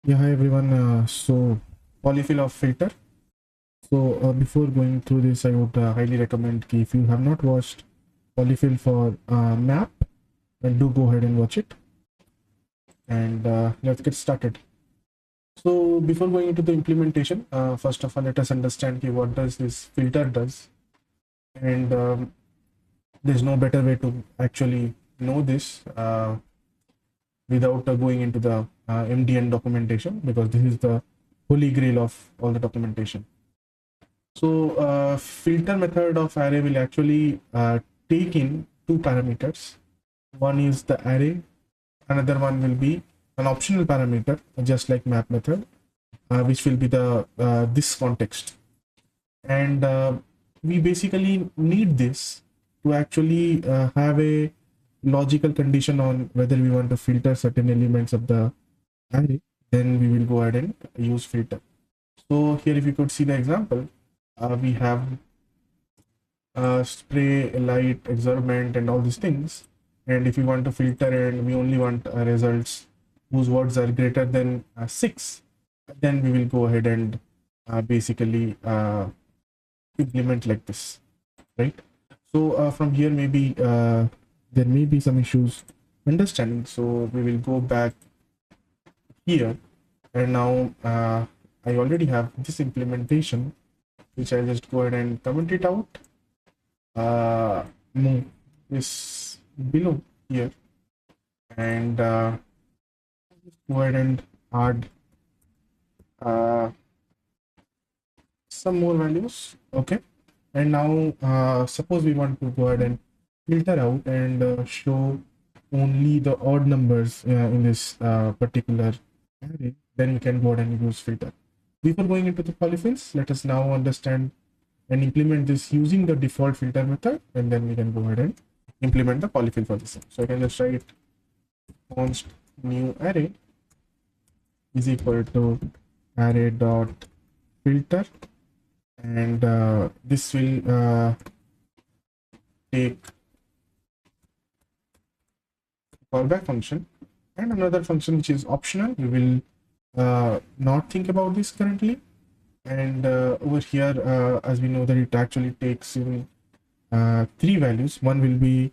Yeah, hi everyone. So polyfill of filter. So before going through this, I would highly recommend if you have not watched polyfill for map, then do go ahead and watch it. And let's get started. So before going into the implementation, first of all, let us understand what does this filter does. And there's no better way to actually know this without going into the MDN documentation, because this is the holy grail of all the documentation. So filter method of array will actually take in two parameters. One is the array, another one will be an optional parameter, just like map method, which will be the this context. And we basically need this to actually have a logical condition on whether we want to filter certain elements of the array. Then we will go ahead and use filter. So here, if you could see the example, we have spray, light, exorbitant, and all these things. And if you want to filter and we only want results whose words are greater than 6, then we will go ahead and basically implement like this, right? So from here, maybe there may be some issues understanding. So we will go back here, and now I already have this implementation, which I'll just go ahead and comment it out. Move this below here, and go ahead and add some more values. Okay, and now suppose we want to go ahead and filter out and show only the odd numbers in this particular array, then we can go ahead and use filter. Before going into the polyfills, let us now understand and implement this using the default filter method, and then we can go ahead and implement the polyfill for this. So I can just write const new array is equal to array dot filter, and this will take callback function and another function which is optional. We will not think about this currently. And over here, as we know that it actually takes in three values. One will be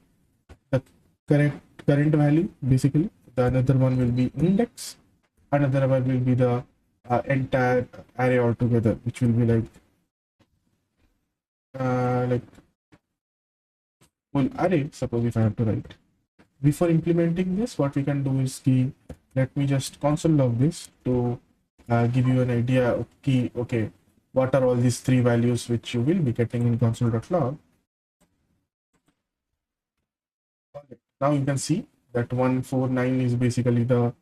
the current value, basically. The another one will be index. Another one will be the entire array altogether, which will be like full array. Suppose if I have to write. Before implementing this, what we can do is let me just console log this to give you an idea of okay, what are all these three values which you will be getting in console.log. Now you can see that 149 is basically the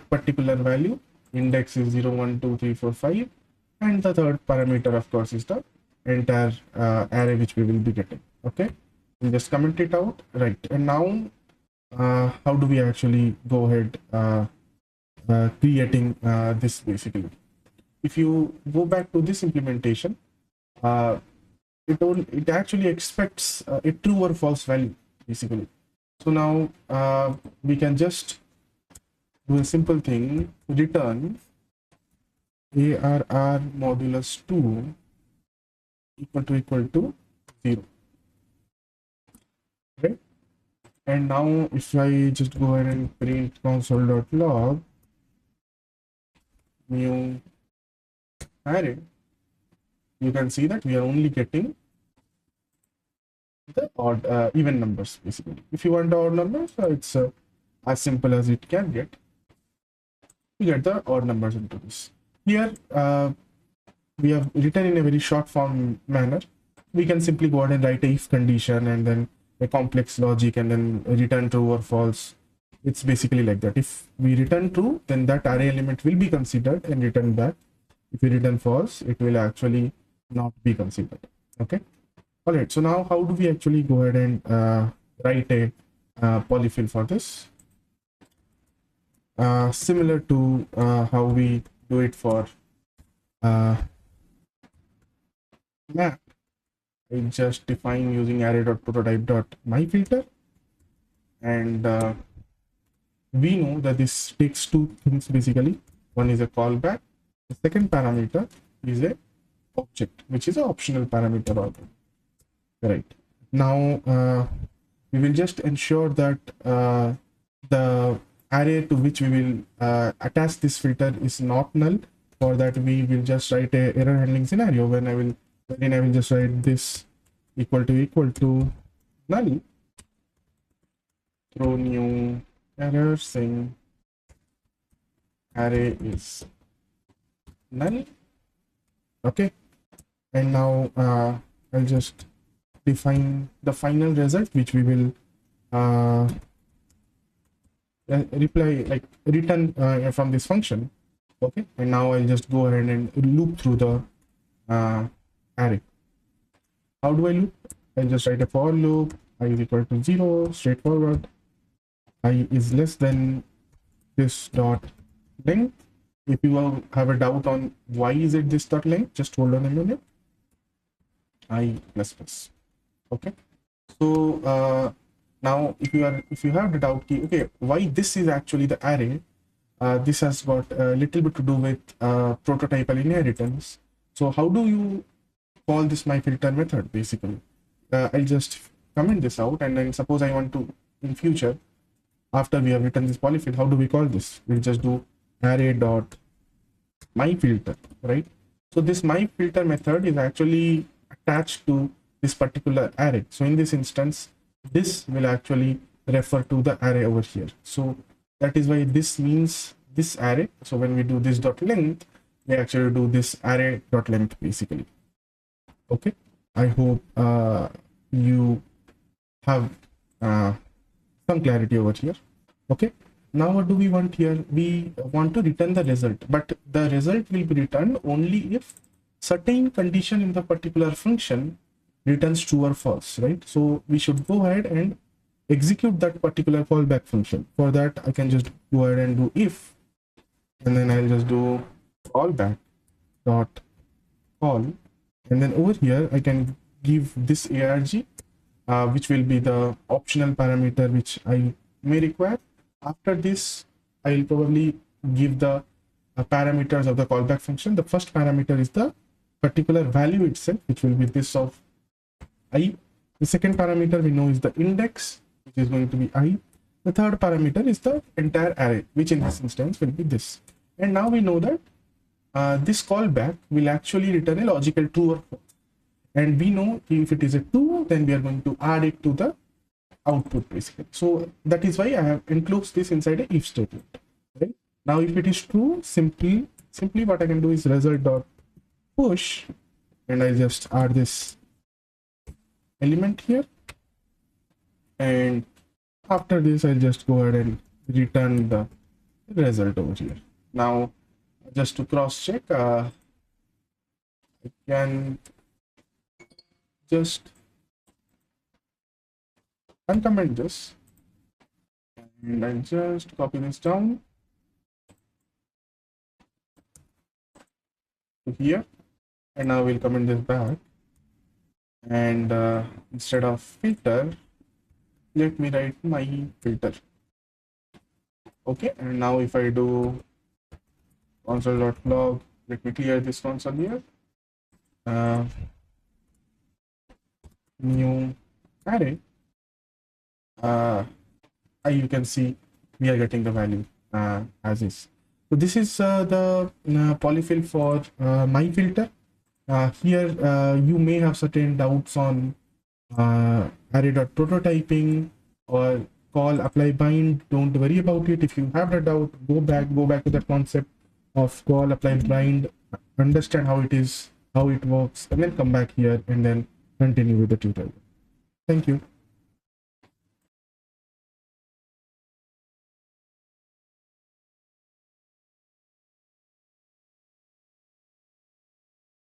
particular value, index is 0, 1, 2, 3, 4, 5, and the third parameter, of course, is the entire array which we will be getting. Okay, we'll just comment it out, right? And now how do we actually go ahead creating this basically? If you go back to this implementation, it actually expects a true or false value basically. So now we can just do a simple thing, return ARR modulus 2 equal to 0, right? And now if I just go ahead and print console.log new array, you can see that we are only getting the odd even numbers basically. If you want the odd numbers, it's as simple as it can get. We get the odd numbers into this. Here we have written in a very short form manner. We can simply go ahead and write a if condition and then a complex logic and then return true or false. It's basically like that. If we return true, then that array element will be considered and returned back. If we return false, it will actually not be considered. Okay. All right. So now how do we actually go ahead and write a polyfill for this? Similar to how we do it for map, I just define using array.prototype.myFilter, and we know that this takes two things basically. One is a callback. The second parameter is a object, which is an optional parameter already. Right. Now we will just ensure that the array to which we will attach this filter is not null. For that, we will just write a error handling scenario wherein I will just write this equal to null, throw new error saying array is null. Okay, and now I'll just define the final result, which we will return from this function. Okay, and now I'll just go ahead and loop through the array. How do I loop? I'll just write a for loop. I is equal to 0, straightforward. I is less than this dot length. If you have a doubt on why is it this dot length, just hold on a minute. I plus plus. Okay, so now if you have the doubt key, okay, why this is actually the array, this has got a little bit to do with prototypal inheritance. So how do you call this my filter method? Basically, I'll just comment this out, and then suppose I want to in future, after we have written this polyfill, how do we call this? We'll just do array dot my filter, right? So this my filter method is actually attached to this particular array. So in this instance, this will actually refer to the array over here. So that is why this means this array. So when we do this dot length, we actually do this array dot length basically. Okay, I hope you have some clarity over here. Okay, now what do we want here? We want to return the result, but the result will be returned only if certain condition in the particular function returns true or false, right? So we should go ahead and execute that particular callback function. For that, I can just go ahead and do if, and then I'll just do callback dot call, and then over here I can give this arg, which will be the optional parameter which I may require. After this, I'll probably give the parameters of the callback function. The first parameter is the particular value itself, which will be this of I. The second parameter we know is the index, which is going to be I. The third parameter is the entire array, which in this instance will be this. And now we know that this callback will actually return a logical true or false. And we know if it is a true, then we are going to add it to the output basically. So that is why I have enclosed this inside a if statement. Right? Now if it is true, simply what I can do is result dot push, and I just add this element here, and after this I'll just go ahead and return the result over here. Now just to cross check, I can just uncomment this, and I'll just copy this down to here, and now we'll comment this back, and instead of filter, let me write my filter. Okay, and now if I do console.log, let me clear this console here, new array, you can see we are getting the value as is. So this is the polyfill for my filter. Here you may have certain doubts on array.prototyping or call apply bind. Don't worry about it. If you have the doubt, go back to the concept of call apply bind, understand how it is, how it works, and then come back here and then continue with the tutorial. Thank you.